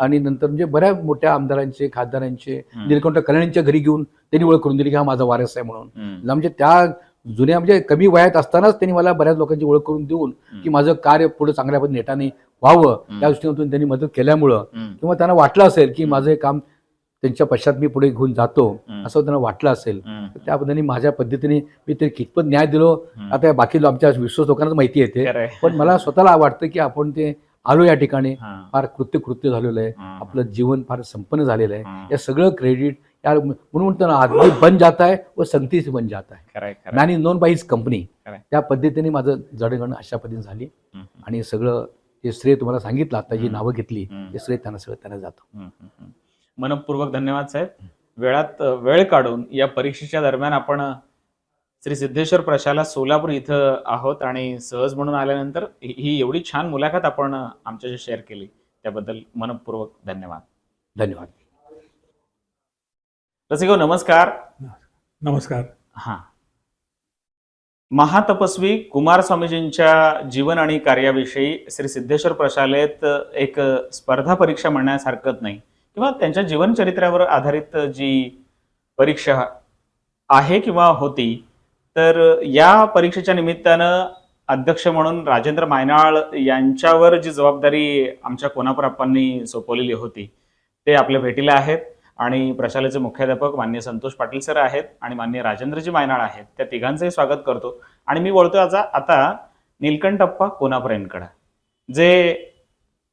आणि नंतर म्हणजे बऱ्याच मोठ्या आमदारांचे, खासदारांचे, निलकंठ कल्याणींच्या घरी घेऊन त्यांनी ओळख करून दिली की हा माझा वारस आहे म्हणून. म्हणजे त्या जुन्या म्हणजे कमी वयात असतानाच त्यांनी मला बऱ्याच लोकांची ओळख करून देऊन की माझं कार्य पुढे चांगल्या पद्धतीने नेटाने व्हावं त्या दृष्टीने त्यांनी मदत केल्यामुळं किंवा त्यांना वाटलं असेल की माझं हे काम त्यांच्या पश्चात मी पुढे घेऊन जातो असं त्यांना वाटलं असेल. त्या पद्धतीने माझ्या पद्धतीने मी ते कितपत न्याय दिलो आता बाकी आमच्या विश्वास लोकांना माहिती येते. पण मला स्वतःला वाटतं की आपण ते आलो या ठिकाणी, फार कृत्य झालेलं आहे, आपलं जीवन फार संपन्न झालेलं आहे. या सगळं क्रेडिट यार म्हणून म्हणतो ना, आदमी बन जाता है व संगती से बन जाता है. Man is known by his company. त्या पद्धतीने माझं जडणघडण अशा पद्धतीने झाली. आणि सगळं ते श्रेय तुम्हाला सांगितलं आता जी नावं घेतली ते श्रेय त्यांना जातं. मनपूर्वक धन्यवाद साहेब. वेळ काढून या परीक्षेच्या दरम्यान आपण श्री सिद्धेश्वर प्रशाला सोलापूर इथं आहोत आणि सहज म्हणून आल्यानंतर ही एवढी छान मुलाखत आपण आमच्याशी शेअर केली त्याबद्दल मनपूर्वक धन्यवाद. धन्यवाद. रसिको नमस्कार. नमस्कार. हां, महातपस्वी कुमार स्वामीजींच्या जीवन आणि कार्याविषयी श्री सिद्धेश्वर प्रशालेत एक स्पर्धा परीक्षा म्हणण्यास हरकत नाही किंवा त्यांच्या जीवनचरित्रावर आधारित जी परीक्षा आहे किंवा होती, तर या परीक्षेच्या निमित्तानं अध्यक्ष म्हणून राजेंद्र मायनाळ यांच्यावर जी जबाबदारी आमच्या कोनापूरप्पांनी सोपवलेली होती ते आपल्या भेटीला आहेत. आणि प्रशालेचे मुख्याध्यापक माननीय संतोष पाटील सर आहेत आणि माननीय राजेंद्रजी मायनाळ आहेत. त्या तिघांचंही स्वागत करतो. आणि मी बोलतोय आता नीलकंठप्पा कोनापूरेंकडे, जे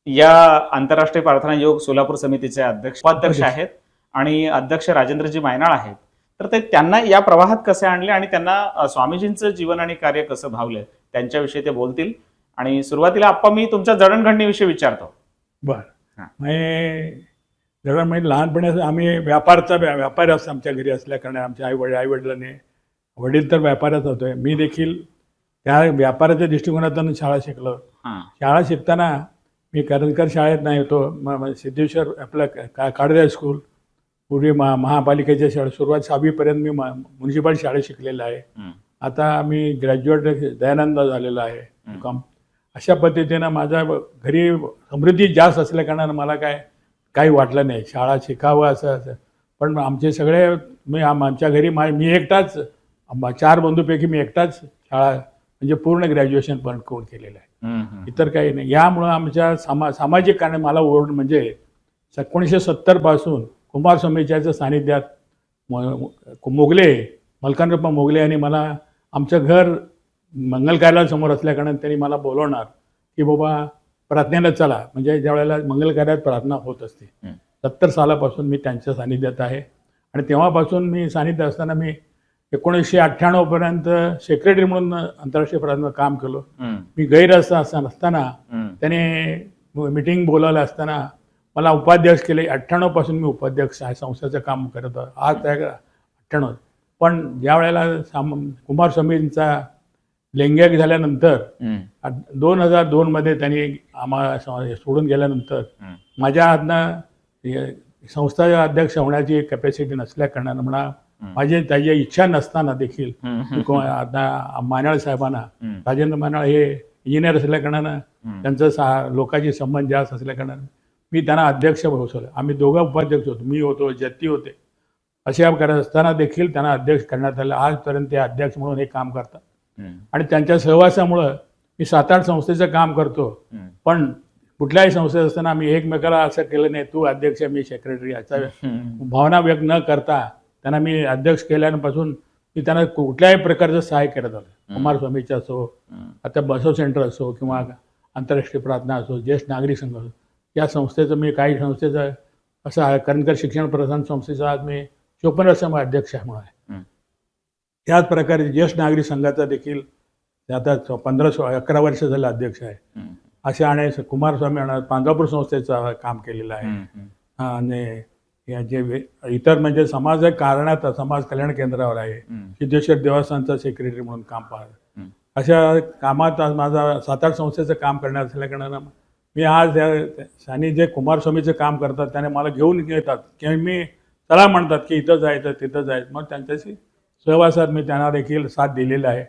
या आंतरराष्ट्रीय प्रार्थना योग सोलापूर समितीचे उपाध्यक्ष आहेत आणि अध्यक्ष राजेंद्रजी मायनाळ आहेत. तर ते त्यांना या प्रवाहात कसे आणले आणि त्यांना स्वामीजींचं जीवन आणि कार्य कसं भावलं त्यांच्याविषयी ते बोलतील. आणि सुरुवातीला आप्पा मी तुमच्या जडणघडणीविषयी विचारतो. बरं. म्हणजे लहानपणी आम्ही व्यापारी असतो आमच्या घरी असल्याकारणे आमच्या आईवडिलांनी, वडील तर व्यापाऱ्याच होते, मी देखील त्या व्यापाराच्या दृष्टिकोनातून शाळा शिकलो. शाळा शिकताना मी करंजकर शाळेत नाही होतो, सिद्धेश्वर आपलं काळदे स्कूल, पूर्वी महापालिकेच्या शाळा सुरुवात 6वीपर्यंत मी म्युन्सिपल शाळेत शिकलेला आहे. आता मी ग्रॅज्युएट दयानंद झालेला आहे कॉम. अशा पद्धतीनं माझ्या घरी समृद्धी जास्त असल्याकारणानं मला काही वाटलं नाही शाळा शिकावं असं. पण आमचे सगळे आमच्या घरी मी एकटाच, 4 बंधूपैकी मी एकटाच शाळा म्हणजे पूर्ण ग्रॅज्युएशन पण केलेलं आहे, इतर काही नाही. यामुळं आमच्या सामाजिक कारणे मला ओढ म्हणजे 1970 पासून कुमारस्वामीच्या सानिध्यात मलकानप्पा मोगले यांनी मला आमचं घर मंगल कार्यालयासमोर असल्याकारणाने त्यांनी मला बोलवणार की बाबा प्रार्थनेला चला. म्हणजे ज्या वेळेला मंगल कार्यात प्रार्थना होत असते 70 सालापासून मी त्यांच्या सानिध्यात आहे. आणि तेव्हापासून मी सानिध्य असताना मी 1998 पर्यंत सेक्रेटरी म्हणून आंतरराष्ट्रीय प्रार्थना काम केलं. मी असताना त्याने मीटिंग बोलावलं असताना मला उपाध्यक्ष केले. 98 पासून मी उपाध्यक्ष आहे, संस्थेचं काम करत आहे आज त्या 98. पण ज्या वेळेला कुमारस्वामींचा लिंगैक झाल्यानंतर 2002 मध्ये त्यांनी आम्हाला सोडून गेल्यानंतर माझ्या हातनं संस्थेचा अध्यक्ष होण्याची कॅपॅसिटी नसल्या कारणानं म्हणा माझी त्याची इच्छा नसताना देखील आता मायनाळ साहेबांना, राजेंद्र मायनाळ हे इंजिनियर असल्या कारणानं त्यांचं लोकांशी संबंध जास्त असल्या कारणानं मी त्यांना अध्यक्ष बसवलं. आम्ही दोघं उपाध्यक्ष होतो, मी होतो, जत्ती होते. अशा करत असताना देखील त्यांना अध्यक्ष करण्यात आलं. आजपर्यंत ते अध्यक्ष म्हणून हे काम करतात. आणि त्यांच्या सहवासामुळं मी 7-8 संस्थेचं काम करतो. पण कुठल्याही संस्थेत असताना आम्ही एकमेकाला असं केलं नाही तू अध्यक्ष मी सेक्रेटरी याचा भावना व्यक्त न करता त्यांना मी अध्यक्ष केल्यापासून मी त्यांना कुठल्याही प्रकारचं सहाय्य करत आलो. कुमारस्वामीचं असो, आता बसव सेंटर असो किंवा आंतरराष्ट्रीय प्रार्थना असो, ज्येष्ठ नागरिक संघ असो, या संस्थेचं मी काही संस्थेचं असं करंजकर शिक्षण प्रसारण संस्थेचा आज मी 54 वर्ष अध्यक्ष म्हणून आहे. त्याच प्रकारे ज्येष्ठ नागरिक संघाचा देखील आता 11 वर्ष झालं अध्यक्ष आहे. असे आणि कुमारस्वामी पांगापूर संस्थेचं काम केलेलं आहे. आणि जे इतर म्हणजे समाज कारणात समाज कल्याण केंद्रावर आहे, सिद्धेश्वर देवस्थानचा सेक्रेटरी म्हणून काम पाहत. अशा कामात माझा 7-8 संस्थेचं काम करण्यात असल्या कारणानं मी आज आणि जे कुमारस्वामीचं काम करतात त्याने मला घेऊन येतात किंवा मी चला म्हणतात की इथं जायचं तिथं जायचं, मग त्यांच्याशी सहवासात मी त्यांना देखील साथ दिलेला आहे.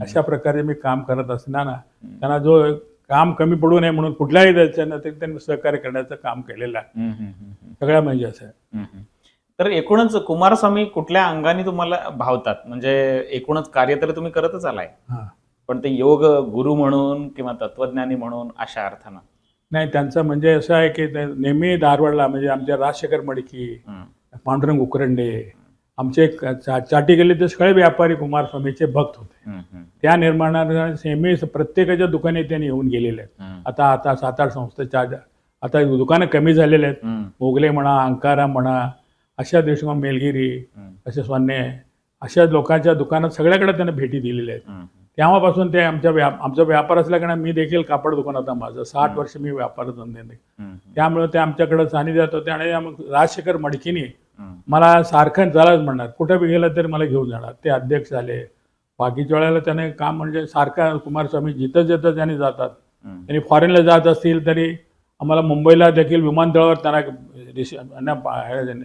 अशा प्रकारे मी काम करत असताना त्यांना जो काम कमी पडू नये म्हणून कुठल्याही त्याच्यानं त्यांनी सहकार्य करण्याचं काम केलेलं आहे. सगळ्या म्हणजे असं आहे. तर एकूणच कुमारस्वामी कुठल्या अंगाने तुम्हाला भावतात? म्हणजे एकूणच कार्य तर तुम्ही करतच आलाय, हां. पण ते योग गुरु म्हणून किंवा तत्वज्ञानी म्हणून अशा अर्थानं. नाही, त्यांचं म्हणजे असं आहे की ते नेहमी धारवाडला म्हणजे आमचे राजशेखर मडकी, पांडुरंग उकरंडे, आमचे चाटी गल्लीचे सगळे व्यापारी कुमारस्वामीचे भक्त होते. त्या निर्माणाने नेहमी प्रत्येकाच्या दुकाने त्यांनी येऊन गेलेले आहेत. आता 7-8 संस्थेच्या आता दुकानं कमी झालेले आहेत. मोगले म्हणा, अंकारा म्हणा, अशा देशमुख, मेलगिरी, असे स्वान्य, अशा लोकांच्या दुकानात सगळ्याकडे त्यांना भेटी दिलेल्या आहेत. तेव्हापासून ते आमचा व्यापार असल्याकडे मी देखील कापड दुकान होता माझं, 60 वर्ष मी व्यापार धंदे, त्यामुळे ते आमच्याकडे सानिध्यात होते. आणि राजशेखर मडकीनी मला सारखं चलाच म्हणणार, कुठं बी गेलं तरी मला घेऊन जाणार. ते अध्यक्ष झाले. बाकीच्या वेळेला त्याने काम म्हणजे सारखा कुमारस्वामी जिथं जिथं त्यांनी जातात, त्यांनी फॉरेनला जात असतील तरी आम्हाला मुंबईला देखील विमानतळावर त्यांना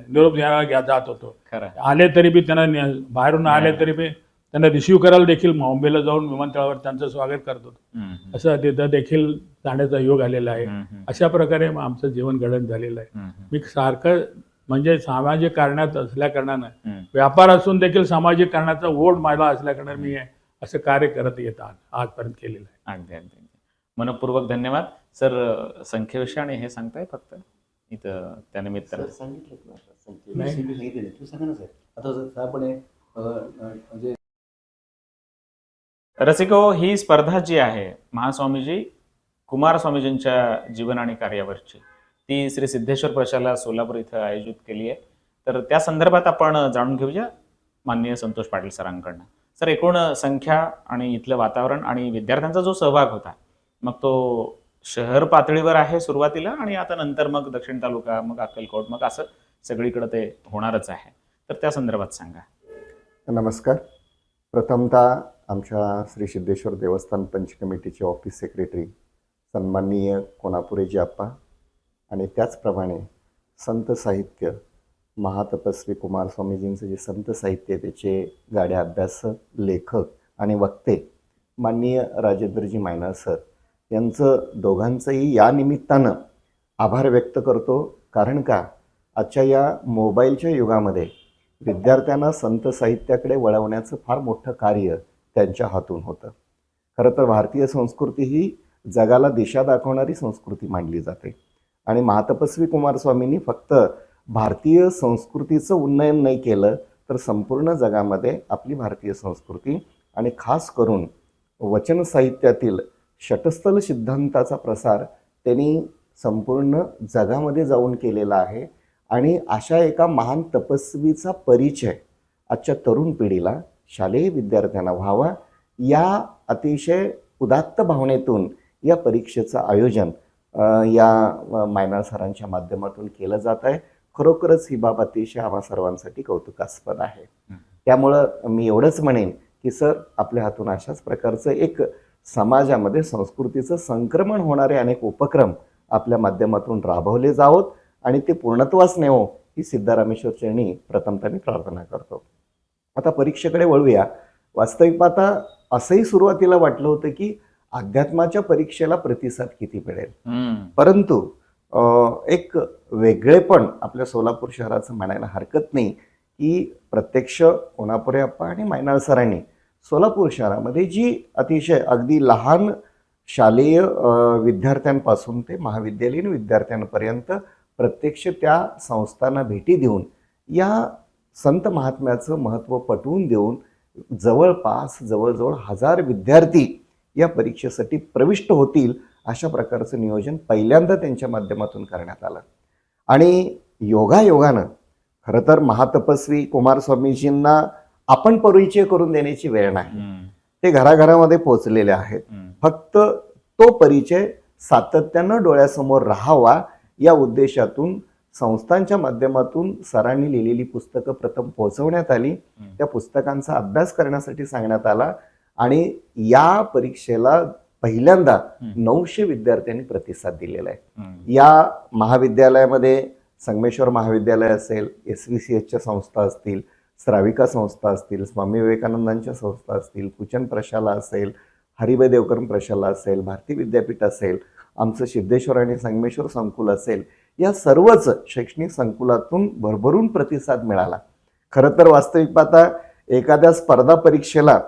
निरोप द्यायला जात होतो. आले तरी बी त्यांना बाहेरून आले तरी बी त्यांना रिसिव्ह करायला देखील मुंबईला जाऊन विमानतळावर त्यांचं स्वागत करत होतो. असं तिथं देखील जाण्याचा योग आलेला आहे. अशा प्रकारे आमचं जीवन घडण झालेलं आहे. मी सारखं म्हणजे सामाजिक कारणात असल्या कारणानं, व्यापार असून देखील सामाजिक कारणाचा ओढ मला असल्या कारणानं मी असं कार्य करत येत आजपर्यंत केलेलं आहे. अगदी अगदी मनपूर्वक धन्यवाद सर. संख्येविषयी आणि हे सांगताय फक्त इथं त्यानिमित्तानं म्हणजे रसिको, ही स्पर्धा जी आहे महास्वामीजी कुमारस्वामीजींच्या जीवन आणि कार्यावरची, ती श्री सिद्धेश्वर प्रशाला सोलापूर इथं आयोजित केली आहे. तर त्या संदर्भात आपण जाणून घेऊया माननीय संतोष पाटील सरांकडनं. सर, एकूण संख्या आणि इथलं वातावरण आणि विद्यार्थ्यांचा जो सहभाग होता, मग तो शहर पातळीवर आहे सुरुवातीला आणि आता नंतर मग दक्षिण तालुका, मग अक्कलकोट, मग असं सगळीकडे ते होणारच आहे. तर त्या संदर्भात सांगा. नमस्कार. प्रथमतः आमच्या श्री सिद्धेश्वर देवस्थान पंच कमिटीचे ऑफिस सेक्रेटरी सन्माननीय कोणापुरेजी आप्पा आणि त्याचप्रमाणे संत साहित्य महातपस्वी कुमारस्वामीजींचं जे संत साहित्य आहे त्याचे गाड्या अभ्यासक, लेखक आणि वक्ते माननीय राजेंद्रजी मायनाळ सर यांचं दोघांचंही या निमित्तानं आभार व्यक्त करतो. कारण का, आजच्या या मोबाईलच्या युगामध्ये विद्यार्थ्यांना संत साहित्याकडे वळवण्याचं फार मोठं कार्य त्यांच्या हातून होतं. खरं तर भारतीय संस्कृती ही जगाला दिशा दाखवणारी संस्कृती मानली जाते आणि महातपस्वी कुमारस्वामींनी फक्त भारतीय संस्कृतीचं उन्नयन नाही केलं, तर संपूर्ण जगामध्ये आपली भारतीय संस्कृती आणि खास करून वचन साहित्यातील षटस्थल सिद्धांताचा प्रसार त्यांनी संपूर्ण जगामध्ये जाऊन केलेला आहे. आणि अशा एका महान तपस्वीचा परिचय आजच्या तरुण पिढीला, शालेय विद्यार्थ्यांना व्हावा, या अतिशय उदात्त भावनेतून या परीक्षेचं आयोजन या मायनाळ सरांच्या माध्यमातून केलं जात आहे. खरोखरच ही बाब अतिशय आम्हा सर्वांसाठी कौतुकास्पद आहे. त्यामुळं मी एवढंच म्हणेन की सर, आपल्या हातून अशाच प्रकारचं एक समाजामध्ये संस्कृतीचं संक्रमण होणारे अनेक उपक्रम आपल्या माध्यमातून राबवले जावोत आणि ते पूर्णत्वास नेवो ही सिद्धारामेश्वर चरणी प्रथमतः मी प्रार्थना करतो. आता परीक्षेकडे वळूया. वास्तविक पाहता असंही सुरुवातीला वाटलं होतं की अध्यात्माच्या परीक्षेला प्रतिसाद किती मिळेल, परंतु एक वेगळेपण आपल्या सोलापूर शहराचं म्हणायला हरकत नाही की प्रत्यक्ष कोणापुरे आप्पा आणि मायनाळ सरांनी सोलापूर शहरामध्ये जी अतिशय अगदी लहान शालेय विद्यार्थ्यांपासून ते महाविद्यालयीन विद्यार्थ्यांपर्यंत प्रत्यक्ष त्या संस्थांना भेटी देऊन या संत महात्म्याचं महत्त्व पटवून देऊन जवळपास जवळजवळ 1000 विद्यार्थी या परीक्षेसाठी प्रविष्ट होतील अशा प्रकारचं नियोजन पहिल्यांदा त्यांच्या माध्यमातून करण्यात आलं. आणि योगायोगानं खरं तर महातपस्वी कुमारस्वामीजींना आपण परिचय करून देण्याची वेळ नाही, ते घराघरामध्ये पोहोचलेले आहेत. फक्त तो परिचय सातत्यानं डोळ्यासमोर राहावा या उद्देशातून संस्थांच्या माध्यमातून सरांनी लिहिलेली पुस्तकं प्रथम पोहोचवण्यात आली. त्या पुस्तकांचा अभ्यास करण्यासाठी सांगण्यात आला आणि या परीक्षेला पहिल्यांदा हम्म. 900 विद्यार्थ्यांनी प्रतिसाद दिलेला आहे. हम्म. या महाविद्यालयामध्ये संगमेश्वर महाविद्यालय असेल, SVCHच्या संस्था असतील, श्राविका संस्था असतील, स्वामी विवेकानंदांच्या संस्था असतील, कुचन प्रशाला असेल, हरिभाई देवकरण प्रशाला असेल, भारती विद्यापीठ असेल, आमचं सिद्धेश्वर आणि संगमेश्वर संकुल असेल, या सर्वच शैक्षणिक संकुलातून भरभरून प्रतिसाद मिळाला. खरं तर वास्तविक पाहता एखाद्या स्पर्धा परीक्षेला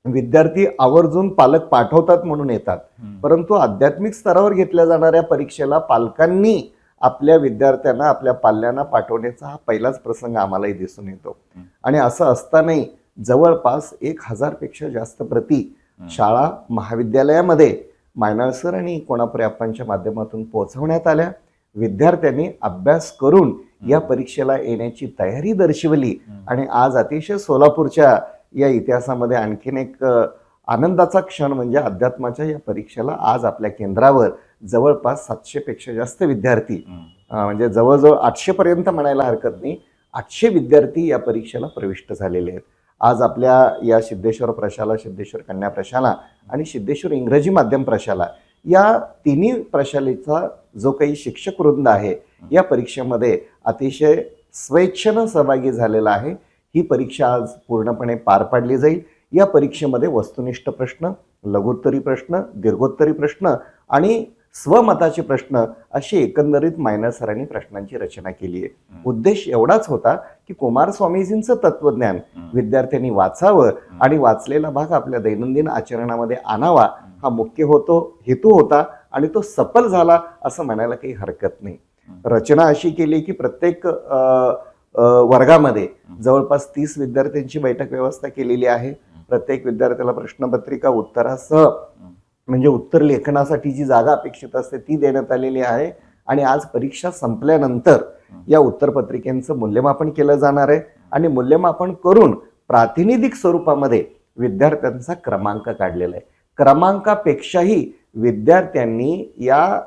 विद्यार्थी आवर्जून पालक पाठवतात म्हणून येतात, हम्म. परंतु आध्यात्मिक स्तरावर घेतल्या जाणाऱ्या परीक्षेला पालकांनी आपल्या विद्यार्थ्यांना, आपल्या पाल्यांना पाठवण्याचा हा पहिलाच प्रसंग आम्हालाही दिसून येतो. आणि असं असतानाही जवळपास 1000 पेक्षा जास्त प्रती शाळा महाविद्यालयामध्ये मायनाळ सर आणि कोणापुरे आप्पांच्या माध्यमातून पोहोचवण्यात आल्या. विद्यार्थ्यांनी अभ्यास करून या परीक्षेला येण्याची तयारी दर्शवली आणि आज अतिशय सोलापूरच्या या इतिहासामध्ये आणखीन एक आनंदाचा क्षण म्हणजे अध्यात्माच्या या परीक्षेला आज आपल्या केंद्रावर जवळपास 700 पेक्षा जास्त विद्यार्थी, म्हणजे जवळजवळ 800 पर्यंत म्हणायला हरकत नाही, 800 विद्यार्थी या परीक्षेला प्रविष्ट झालेले आहेत. आज आपल्या या सिद्धेश्वर प्रशाला, सिद्धेश्वर कन्या प्रशाला आणि सिद्धेश्वर इंग्रजी माध्यम प्रशाला या तिन्ही प्रशालेचा जो काही शिक्षक वृंद आहे या परीक्षेमध्ये अतिशय स्वेच्छेनं सहभागी झालेला आहे. ही परीक्षा आज पूर्णपणे पार पाडली जाईल. या परीक्षेमध्ये वस्तुनिष्ठ प्रश्न, लघुत्तरी प्रश्न, दीर्घोत्तरी प्रश्न आणि स्वमताचे प्रश्न अशी एकंदरीत मायनाळ सरांनी प्रश्नांची रचना केली आहे. उद्देश एवढाच होता की कुमार स्वामीजींचं तत्वज्ञान विद्यार्थ्यांनी वाचावं आणि वाचलेला भाग आपल्या दैनंदिन आचरणामध्ये आणावा हा मुख्य हेतू होता आणि तो सफल झाला असं म्हणायला काही हरकत नाही. रचना अशी केली की प्रत्येक वर्गामध्ये जवळपास 30 विद्यार्थ्यांची बैठक व्यवस्था केलेली आहे. प्रत्येक विद्यार्थ्याला प्रश्नपत्रिका उत्तरासह म्हणजे उत्तर लेखनासाठी जी जागा अपेक्षित असते ती देण्यात आलेली आहे. आणि आज परीक्षा संपल्यानंतर या उत्तरपत्रिकेचं मूल्यमापन केलं जाणार आहे आणि मूल्यमापन करून प्रातिनिधिक स्वरूपामध्ये विद्यार्थ्यांचा क्रमांक काढलेला आहे. क्रमांकापेक्षाही विद्यार्थ्यांनी या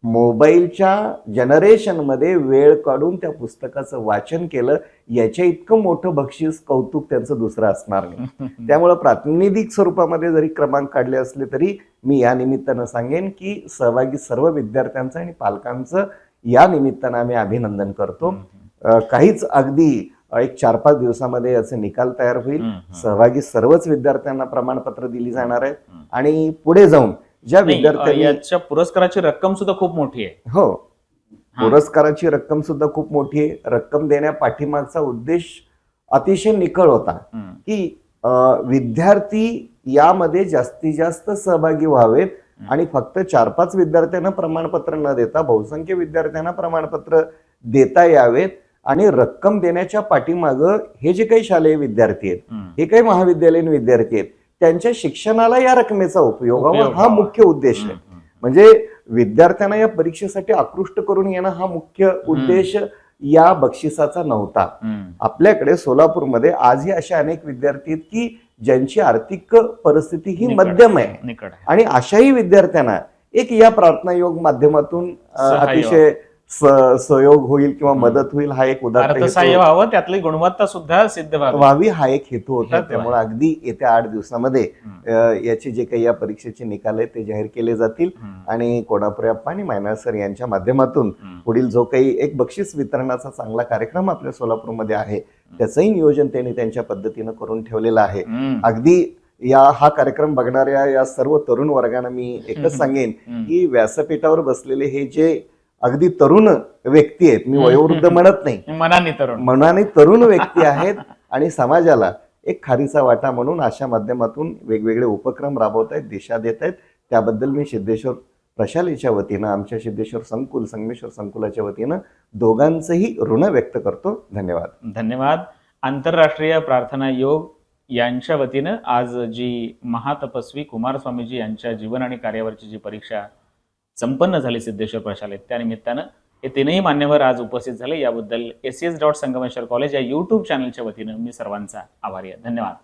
मोबाईलच्या जनरेशनमध्ये वेळ काढून त्या पुस्तकाचं वाचन केलं, याच्या इतकं मोठं बक्षीस कौतुक त्यांचं दुसरं असणार नाही. त्यामुळं प्रातिनिधिक स्वरूपामध्ये जरी क्रमांक काढले असले तरी मी या निमित्तानं सांगेन की सहभागी सर्व विद्यार्थ्यांचं आणि पालकांचं या निमित्तानं आम्ही अभिनंदन करतो. काहीच अगदी एक 4-5 दिवसामध्ये याचे निकाल तयार होईल. सहभागी सर्वच विद्यार्थ्यांना प्रमाणपत्र दिली जाणार आहेत आणि पुढे जाऊन ज्या विद्यार्थ्यांनी याच्या पुरस्काराची रक्कम सुद्धा खूप मोठी आहे. हो, पुरस्काराची रक्कम सुद्धा खूप मोठी आहे. रक्कम देण्या पाठीमागचा उद्देश अतिशय निखळ होता की विद्यार्थी यामध्ये जास्तीत जास्त सहभागी व्हावेत आणि फक्त 4-5 विद्यार्थ्यांना प्रमाणपत्र न देता बहुसंख्य विद्यार्थ्यांना प्रमाणपत्र देता यावेत. आणि रक्कम देण्याच्या पाठीमागं हे जे काही शालेय विद्यार्थी आहेत, हे काही महाविद्यालयीन विद्यार्थी आहेत, त्यांच्या शिक्षणाला या रकमेचा उपयोग व्हावा हा मुख्य उद्देश आहे. म्हणजे विद्यार्थ्यांना या परीक्षेसाठी आकृष्ट करून येणं हा मुख्य उद्देश या बक्षिसाचा नव्हता. आपल्याकडे सोलापूरमध्ये आजही अशा अनेक विद्यार्थी आहेत की ज्यांची आर्थिक परिस्थिती ही मध्यम आहे आणि अशाही विद्यार्थ्यांना एक या प्रार्थना योग माध्यमातून अतिशय सहयोग होईल किंवा मदत होईल हा एक अर्थसहाय्य व्हावं, त्यातली गुणवत्ता सुद्धा सिद्ध व्हावी हा एक हेतू होता. त्यामुळे अगदी येत्या 8 दिवसामध्ये याचे जे काही या परीक्षेचे निकाल आहेत ते जाहीर केले जातील आणि कोणापुरे आप्पा आणि मायनाळ सर यांच्या माध्यमातून पुढील जो काही एक बक्षीस वितरणाचा चांगला कार्यक्रम आपल्या सोलापूरमध्ये आहे त्याचंही नियोजन त्यांनी त्यांच्या पद्धतीनं करून ठेवलेलं आहे. अगदी हा कार्यक्रम बघणाऱ्या या सर्व तरुण वर्गांना मी एकच सांगेन की व्यासपीठावर बसलेले हे जे अगदी तरुण व्यक्ती आहेत, मी वयोवृद्ध म्हणत नाही, मनाने तरुण व्यक्ती आहेत आणि समाजाला एक खारीचा वाटा म्हणून अशा माध्यमातून वेगवेगळे उपक्रम राबवत आहेत, दिशा देत आहेत. त्याबद्दल मी सिद्धेश्वर प्रशालेच्या वतीनं, आमच्या सिद्धेश्वर संकुल, संगमेश्वर संकुलाच्या वतीनं दोघांचंही ऋण व्यक्त करतो. धन्यवाद. धन्यवाद. आंतरराष्ट्रीय प्रार्थना योग यांच्या वतीनं आज जी महातपस्वी कुमार स्वामीजी यांच्या जीवन आणि कार्यावरची जी परीक्षा संपन्न झाली सिद्धेश्वर प्रशालेत, त्यानिमित्तानं हे तीनही मान्यवर आज उपस्थित झाले. याबद्दल SES.संगमेश्वर कॉलेज या YouTube चॅनलच्या वतीनं मी सर्वांचा आभारी आहे. धन्यवाद.